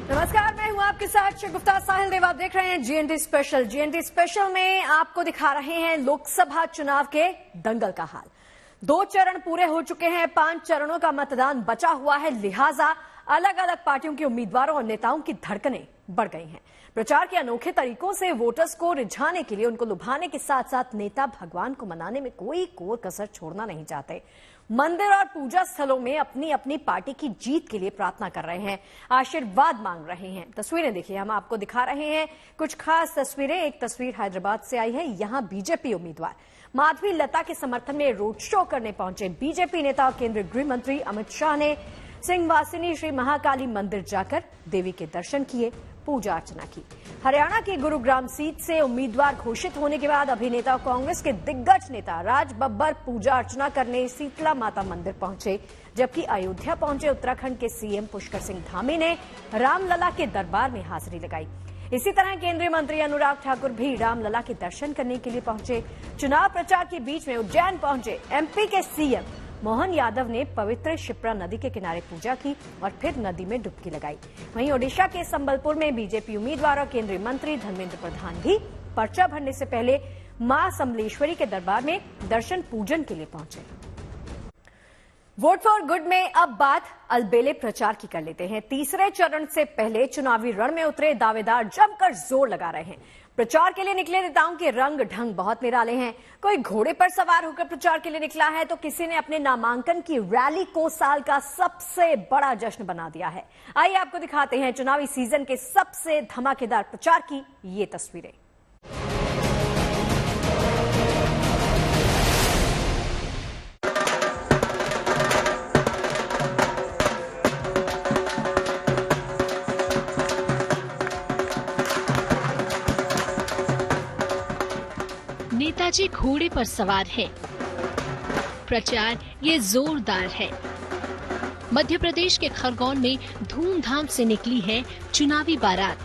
नमस्कार, मैं हूं आपके साथ शगुफ्ता साहिल देव। आप देख रहे हैं जीएनटी स्पेशल। जीएनटी स्पेशल में आपको दिखा रहे हैं लोकसभा चुनाव के दंगल का हाल। 2 चरण पूरे हो चुके हैं, 5 चरणों का मतदान बचा हुआ है, लिहाजा अलग अलग पार्टियों के उम्मीदवारों और नेताओं की धड़कनें बढ़ गई हैं। प्रचार के अनोखे तरीकों से वोटर्स को रिझाने के लिए उनको लुभाने के साथ साथ नेता भगवान को मनाने में कोई कोर कसर छोड़ना नहीं चाहते। मंदिर और पूजा स्थलों में अपनी अपनी पार्टी की जीत के लिए प्रार्थना कर रहे हैं, आशीर्वाद मांग रहे हैं। तस्वीरें देखिए, हम आपको दिखा रहे हैं कुछ खास तस्वीरें। एक तस्वीर हैदराबाद से आई है। यहां बीजेपी उम्मीदवार माधवी लता के समर्थन में रोड शो करने पहुंचे बीजेपी नेता और केंद्रीय गृह मंत्री अमित शाह ने सिंहवासिनी श्री महाकाली मंदिर जाकर देवी के दर्शन किए, पूजा अर्चना की। हरियाणा की गुरुग्राम सीट से उम्मीदवार घोषित होने के बाद अभिनेता और कांग्रेस के दिग्गज नेता राज बब्बर पूजा अर्चना करने शीतला माता मंदिर पहुंचे, जबकि अयोध्या पहुंचे उत्तराखंड के सीएम पुष्कर सिंह धामी ने रामलला के दरबार में हाजिरी लगाई। इसी तरह केंद्रीय मंत्री अनुराग ठाकुर भी रामलला के दर्शन करने के लिए पहुंचे। चुनाव प्रचार के बीच में उज्जैन पहुंचे एमपी के सीएम मोहन यादव ने पवित्र शिप्रा नदी के किनारे पूजा की और फिर नदी में डुबकी लगाई। वहीं ओडिशा के संबलपुर में बीजेपी उम्मीदवार और केंद्रीय मंत्री धर्मेंद्र प्रधान भी पर्चा भरने से पहले मां समलेश्वरी के दरबार में दर्शन पूजन के लिए पहुंचे। वोट फॉर गुड में अब बात अलबेले प्रचार की कर लेते हैं। तीसरे चरण से पहले चुनावी रण में उतरे दावेदार जमकर जोर लगा रहे हैं। प्रचार के लिए निकले नेताओं के रंग ढंग बहुत निराले हैं। कोई घोड़े पर सवार होकर प्रचार के लिए निकला है, तो किसी ने अपने नामांकन की रैली को साल का सबसे बड़ा जश्न बना दिया है। आइए आपको दिखाते हैं चुनावी सीजन के सबसे धमाकेदार प्रचार की ये तस्वीरें। नेताजी घोड़े पर सवार है। प्रचार ये जोरदार है। मध्य प्रदेश के खरगोन में धूमधाम से निकली है चुनावी बारात।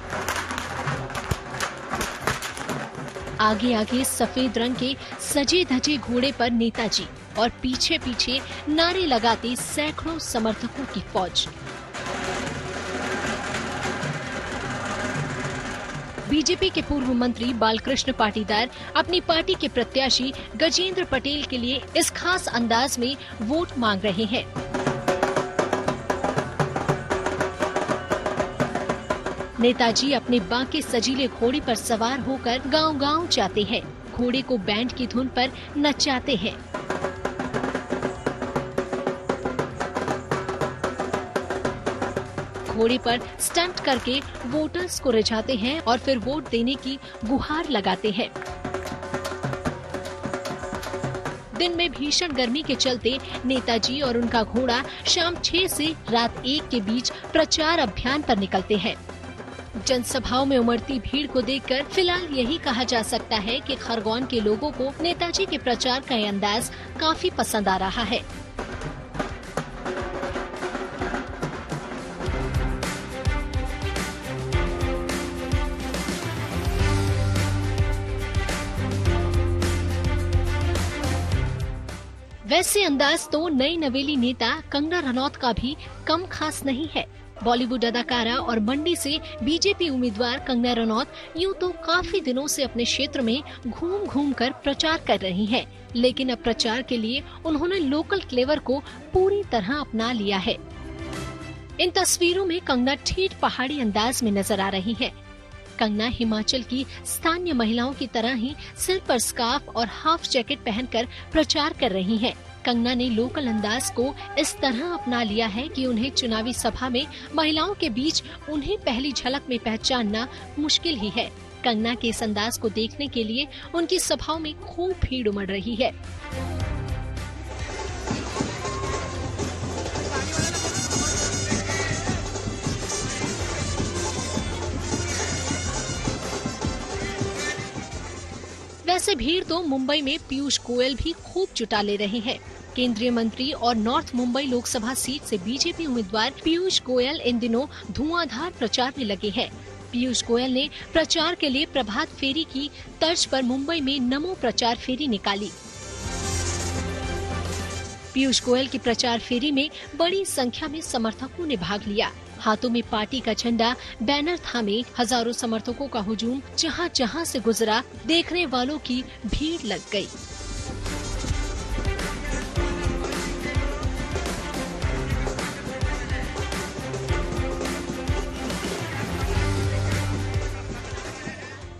आगे आगे सफेद रंग के सजे धजे घोड़े पर नेताजी और पीछे पीछे नारे लगाते सैकड़ों समर्थकों की फौज। बीजेपी के पूर्व मंत्री बालकृष्ण पाटीदार अपनी पार्टी के प्रत्याशी गजेंद्र पटेल के लिए इस खास अंदाज में वोट मांग रहे हैं। नेताजी अपने बांके सजीले घोड़े पर सवार होकर गांव-गांव जाते हैं, घोड़े को बैंड की धुन पर नचाते हैं। घोड़े पर स्टंट करके वोटर्स को रिझाते हैं और फिर वोट देने की गुहार लगाते हैं। दिन में भीषण गर्मी के चलते नेताजी और उनका घोड़ा शाम 6 से रात 1 के बीच प्रचार अभियान पर निकलते हैं। जनसभाओं में उमड़ती भीड़ को देखकर फिलहाल यही कहा जा सकता है कि खरगोन के लोगों को नेताजी के प्रचार का ये अंदाज काफी पसंद आ रहा है। वैसे अंदाज तो नई नवेली नेता कंगना रनौत का भी कम खास नहीं है। बॉलीवुड अदाकारा और मंडी से बीजेपी उम्मीदवार कंगना रनौत यूं तो काफी दिनों से अपने क्षेत्र में घूम घूम कर प्रचार कर रही हैं, लेकिन अब प्रचार के लिए उन्होंने लोकल क्लेवर को पूरी तरह अपना लिया है। इन तस्वीरों में कंगना ठेठ पहाड़ी अंदाज में नजर आ रही है। कंगना हिमाचल की स्थानीय महिलाओं की तरह ही सिर पर स्कार्फ और हाफ जैकेट पहनकर प्रचार कर रही हैं। कंगना ने लोकल अंदाज को इस तरह अपना लिया है कि उन्हें चुनावी सभा में महिलाओं के बीच उन्हें पहली झलक में पहचानना मुश्किल ही है। कंगना के इस अंदाज को देखने के लिए उनकी सभाओं में खूब भीड़ उमड़ रही है। वैसे भीड़ तो मुंबई में पीयूष गोयल भी खूब जुटा ले रहे हैं। केंद्रीय मंत्री और नॉर्थ मुंबई लोकसभा सीट से बीजेपी उम्मीदवार पीयूष गोयल इन दिनों धुआंधार प्रचार में लगे हैं। पीयूष गोयल ने प्रचार के लिए प्रभात फेरी की तर्ज पर मुंबई में नमो प्रचार फेरी निकाली। पीयूष गोयल की प्रचार फेरी में बड़ी संख्या में समर्थकों ने भाग लिया। हाथों में पार्टी का झंडा, बैनर थामे हजारों समर्थकों का हुजूम जहां जहां से गुजरा, देखने वालों की भीड़ लग गई।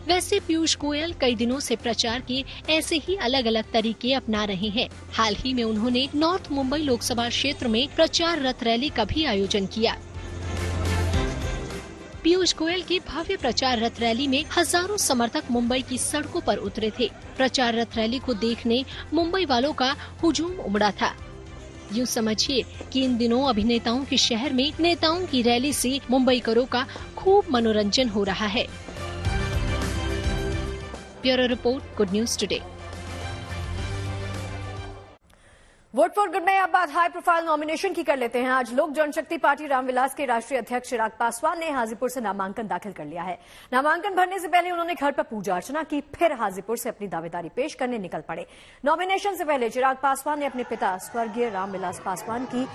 वैसे पीयूष गोयल कई दिनों से प्रचार के ऐसे ही अलग अलग तरीके अपना रहे हैं। हाल ही में उन्होंने नॉर्थ मुंबई लोकसभा क्षेत्र में प्रचार रथ रैली का भी आयोजन किया। पीयूष गोयल की भव्य प्रचार रथ रैली में हजारों समर्थक मुंबई की सड़कों पर उतरे थे। प्रचार रथ रैली को देखने मुंबई वालों का हुजूम उमड़ा था। यूँ समझिए कि इन दिनों अभिनेताओं के शहर में नेताओं की रैली से मुंबईकरों का खूब मनोरंजन हो रहा है। Bureau report, good news today. Vote for good में अब बात हाई प्रोफाइल नॉमिनेशन की कर लेते हैं। आज लोक जनशक्ति पार्टी रामविलास के राष्ट्रीय अध्यक्ष चिराग पासवान ने हाजीपुर से नामांकन दाखिल कर लिया है। नामांकन भरने से पहले उन्होंने घर पर पूजा अर्चना की, फिर हाजीपुर से अपनी दावेदारी पेश करने निकल पड़े। नॉमिनेशन से पहले चिराग पासवान ने अपने पिता स्वर्गीय रामविलास पासवान की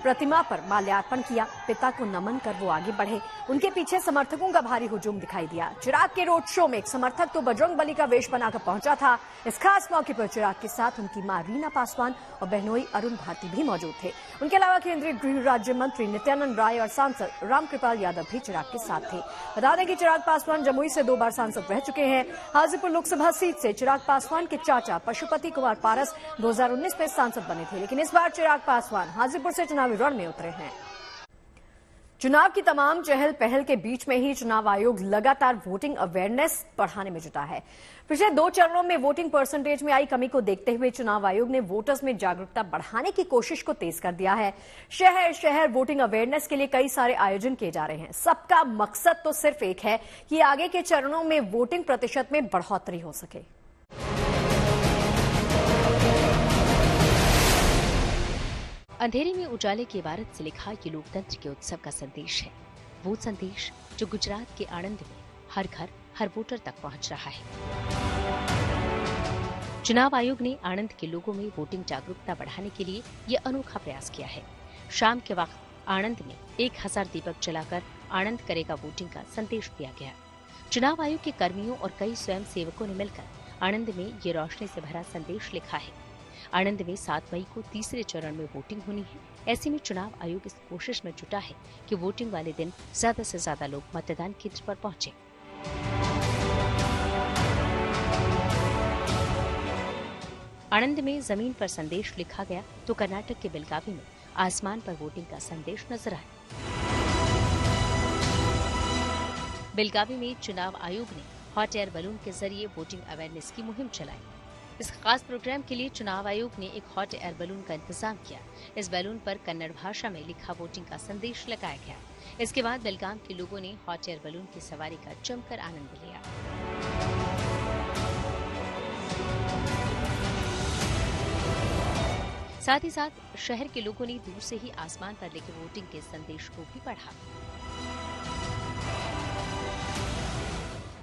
प्रतिमा पर माल्यार्पण किया। पिता को नमन कर वो आगे बढ़े। उनके पीछे समर्थकों का भारी हुजूम दिखाई दिया। चिराग के रोड शो में एक समर्थक तो बजरंगबली का वेश बनाकर पहुंचा था। इस खास मौके पर चिराग के साथ उनकी मां रीना पासवान और बहनोई अरुण भारती भी मौजूद थे। उनके अलावा केंद्रीय गृह राज्य मंत्री नित्यानंद राय और सांसद रामकृपाल यादव भी चिराग के साथ थे। बता दें कि चिराग पासवान जमुई से 2 बार सांसद रह चुके हैं। हाजीपुर लोकसभा सीट से चिराग पासवान के चाचा पशुपति कुमार पारस 2019 में सांसद बने थे, लेकिन इस बार चिराग पासवान हाजीपुर से चुनावी रण में उतरे हैं। चुनाव की तमाम चहल पहल के बीच में ही चुनाव आयोग लगातार वोटिंग अवेयरनेस बढ़ाने में जुटा है। पिछले 2 चरणों में वोटिंग परसेंटेज में आई कमी को देखते हुए चुनाव आयोग ने वोटर्स में जागरूकता बढ़ाने की कोशिश को तेज कर दिया है। शहर शहर वोटिंग अवेयरनेस के लिए कई सारे आयोजन किए जा रहे हैं। सबका मकसद तो सिर्फ एक है कि आगे के चरणों में वोटिंग प्रतिशत में बढ़ोतरी हो सके। अंधेरे में उजाले की इबारत से लिखा ये लोकतंत्र के उत्सव का संदेश है। वो संदेश जो गुजरात के आणंद में हर घर हर वोटर तक पहुंच रहा है। चुनाव आयोग ने आणंद के लोगों में वोटिंग जागरूकता बढ़ाने के लिए ये अनोखा प्रयास किया है। शाम के वक्त आणंद में 1000 दीपक जलाकर आणंद करेगा वोटिंग का संदेश दिया गया। चुनाव आयोग के कर्मियों और कई स्वयं सेवकों ने मिलकर आणंद में ये रोशनी से भरा संदेश लिखा है। आणंद में 7 मई को तीसरे चरण में वोटिंग होनी है। ऐसे में चुनाव आयोग इस कोशिश में जुटा है कि वोटिंग वाले दिन ज्यादा से ज्यादा लोग मतदान केंद्र पर पहुंचे। आणंद में जमीन पर संदेश लिखा गया तो कर्नाटक के बेलगावी में आसमान पर वोटिंग का संदेश नजर आया। बेलगावी में चुनाव आयोग ने हॉट एयर बलून के जरिए वोटिंग अवेयरनेस की मुहिम चलाई। इस खास प्रोग्राम के लिए चुनाव आयोग ने एक हॉट एयर बलून का इंतजाम किया। इस बलून पर कन्नड़ भाषा में लिखा वोटिंग का संदेश लगाया गया। इसके बाद बेलगाम के लोगों ने हॉट एयर बलून की सवारी का जमकर आनंद लिया। साथ ही साथ शहर के लोगों ने दूर से ही आसमान पर लिखे वोटिंग के संदेश को भी पढ़ा।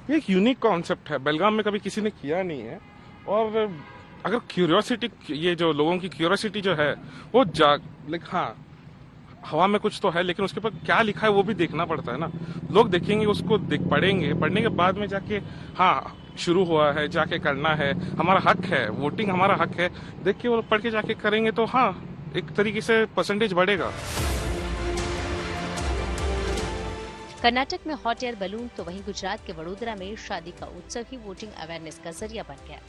ये एक यूनिक कॉन्सेप्ट है, बेलगाम में कभी किसी ने किया नहीं है। और अगर क्यूरियोसिटी, ये जो लोगों की क्यूरियोसिटी जो है वो हाँ हवा में कुछ तो है, लेकिन उसके ऊपर क्या लिखा है वो भी देखना पड़ता है ना। लोग देखेंगे, उसको पढ़ेंगे, पढ़ने के बाद में जाके हाँ शुरू हुआ है, जाके करना है, हमारा हक है, वोटिंग हमारा हक है, देख के वो पढ़ के जाके करेंगे तो हाँ एक तरीके से परसेंटेज बढ़ेगा। कर्नाटक में हॉट एयर बलून तो वहीं गुजरात के वडोदरा में शादी का उत्सव ही वोटिंग अवेयरनेस का जरिया बन गया।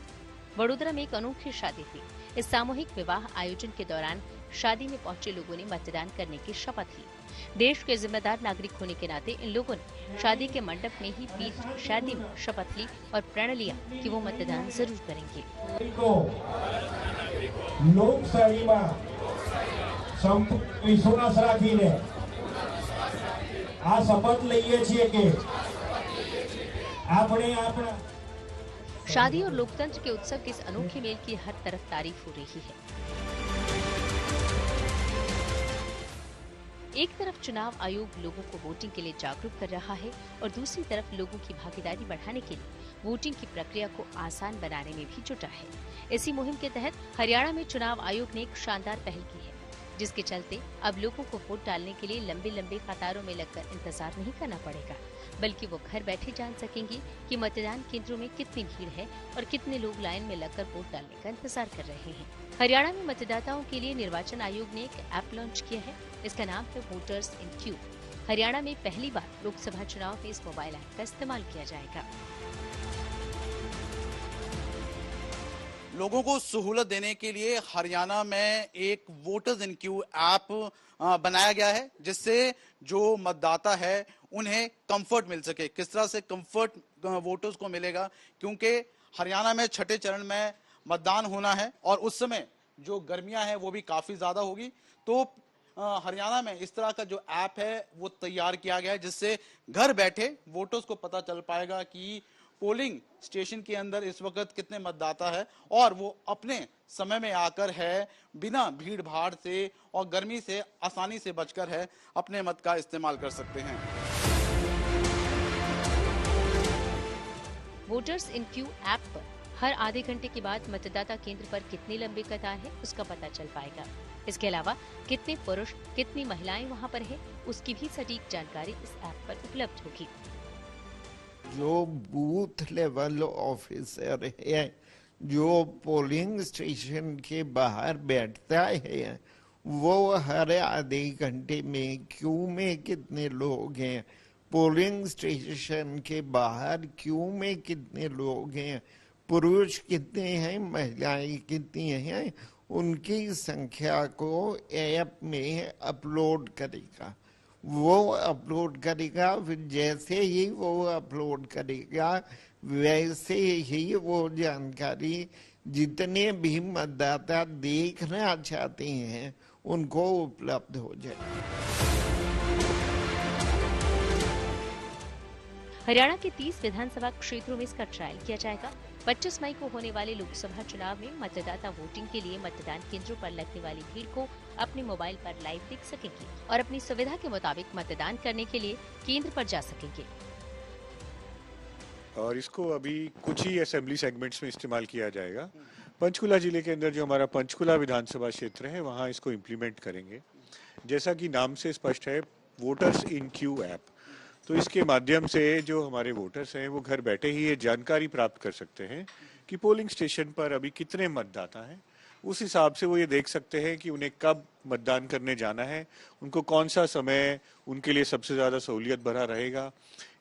वडोदरा में एक अनोखी शादी हुई। इस सामूहिक विवाह आयोजन के दौरान शादी में पहुंचे लोगों ने मतदान करने की शपथ ली। देश के जिम्मेदार नागरिक होने के नाते इन लोगों ने शादी के मंडप में ही पीठ शादी में शपथ ली और प्रण लिया कि वो मतदान जरूर करेंगे। आ शपथ लईए छीए के आपणे आपणा शादी और लोकतंत्र के उत्सव के इस अनोखे मेल की हर तरफ तारीफ हो रही है। एक तरफ चुनाव आयोग लोगों को वोटिंग के लिए जागरूक कर रहा है और दूसरी तरफ लोगों की भागीदारी बढ़ाने के लिए वोटिंग की प्रक्रिया को आसान बनाने में भी जुटा है। इसी मुहिम के तहत हरियाणा में चुनाव आयोग ने एक शानदार पहल की है, जिसके चलते अब लोगों को वोट डालने के लिए लंबी लंबी कतारों में लगकर इंतजार नहीं करना पड़ेगा, बल्कि वो घर बैठे जान सकेंगे कि मतदान केंद्रों में कितनी भीड़ है और कितने लोग लाइन में लगकर वोट डालने का इंतजार कर रहे हैं। हरियाणा में मतदाताओं के लिए निर्वाचन आयोग ने एक ऐप लॉन्च किया है। इसका नाम है वोटर्स इन क्यू। हरियाणा में पहली बार लोकसभा चुनाव में इस मोबाइल ऐप का इस्तेमाल किया जाएगा। लोगों को सहूलत देने के लिए हरियाणा में एक वोटर्स इन क्यू ऐप बनाया गया है, जिससे जो मतदाता है उन्हें कंफर्ट मिल सके। किस तरह से कंफर्ट वोटर्स को मिलेगा, क्योंकि हरियाणा में छठे चरण में मतदान होना है और उस समय जो गर्मियां हैं वो भी काफी ज्यादा होगी। तो हरियाणा में इस तरह का जो ऐप है वो तैयार किया गया है, जिससे घर बैठे वोटर्स को पता चल पाएगा कि पोलिंग स्टेशन के अंदर इस वक्त कितने मतदाता है और वो अपने समय में आकर है बिना भीड़ भाड़ से और गर्मी से आसानी से बचकर है अपने मत का इस्तेमाल कर सकते हैं। वोटर्स इन क्यू ऐप पर हर आधे घंटे के बाद मतदाता केंद्र पर कितनी लंबी कतार है उसका पता चल पाएगा। इसके अलावा कितने पुरुष कितनी महिलाएं वहां पर है उसकी भी सटीक जानकारी इस ऐप पर उपलब्ध होगी। जो बूथ लेवल ऑफिसर है, जो पोलिंग स्टेशन के बाहर बैठता है, वो हर आधे घंटे में क्यू में कितने लोग हैं, पोलिंग स्टेशन के बाहर क्यू में कितने लोग हैं, पुरुष कितने हैं, महिलाएं कितनी हैं, उनकी संख्या को ऐप में अपलोड करेगा। वो अपलोड करेगा, फिर जैसे ही वो अपलोड करेगा वैसे ही वो जानकारी जितने भी मतदाता देखना चाहते हैं उनको उपलब्ध हो जाएगी। हरियाणा के 30 विधानसभा क्षेत्रों में इसका ट्रायल किया जाएगा। 25 मई को होने वाले लोकसभा चुनाव में मतदाता वोटिंग के लिए मतदान केंद्रों पर लगने वाली भीड़ को अपने मोबाइल पर लाइव देख सकेंगे और अपनी सुविधा के मुताबिक मतदान करने के लिए केंद्र पर जा सकेंगे। और इसको अभी कुछ ही असेंबली सेगमेंट्स में इस्तेमाल किया जाएगा। पंचकुला जिले के अंदर जो हमारा पंचकुला विधानसभा क्षेत्र है वहाँ इसको इम्प्लीमेंट करेंगे। जैसा कि नाम से स्पष्ट है, वोटर्स इन क्यू ऐप, तो इसके माध्यम से जो हमारे वोटर्स हैं वो घर बैठे ही ये जानकारी प्राप्त कर सकते हैं कि पोलिंग स्टेशन पर अभी कितने मतदाता हैं। उस हिसाब से वो ये देख सकते हैं कि उन्हें कब मतदान करने जाना है, उनको कौन सा समय उनके लिए सबसे ज़्यादा सहूलियत भरा रहेगा।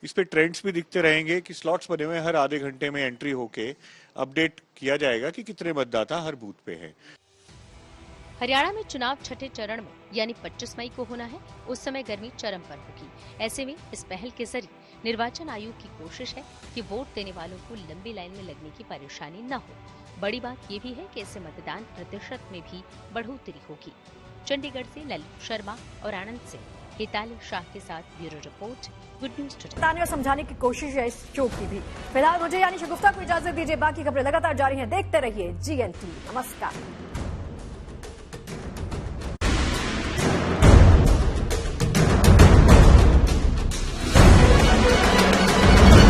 इस पे ट्रेंड्स भी दिखते रहेंगे कि स्लॉट्स बने हुए हैं, हर आधे घंटे में एंट्री होके अपडेट किया जाएगा कि कितने मतदाता हर बूथ पे हैं। हरियाणा में चुनाव छठे चरण में यानी 25 मई को होना है। उस समय गर्मी चरम पर होगी। ऐसे में इस पहल के जरिए निर्वाचन आयोग की कोशिश है कि वोट देने वालों को लंबी लाइन में लगने की परेशानी न हो। बड़ी बात ये भी है कि इससे मतदान प्रतिशत में भी बढ़ोतरी होगी। चंडीगढ़ से ललित शर्मा और आनंद से हिताली शाह के साथ bureau report, good news today. बताने और समझाने की कोशिश है इस चौक की भी। फिलहाल मुझे यानी शगुफ्ता को इजाजत दीजिए, बाकी खबरें लगातार जारी हैं। देखते रहिए GNT। नमस्कार।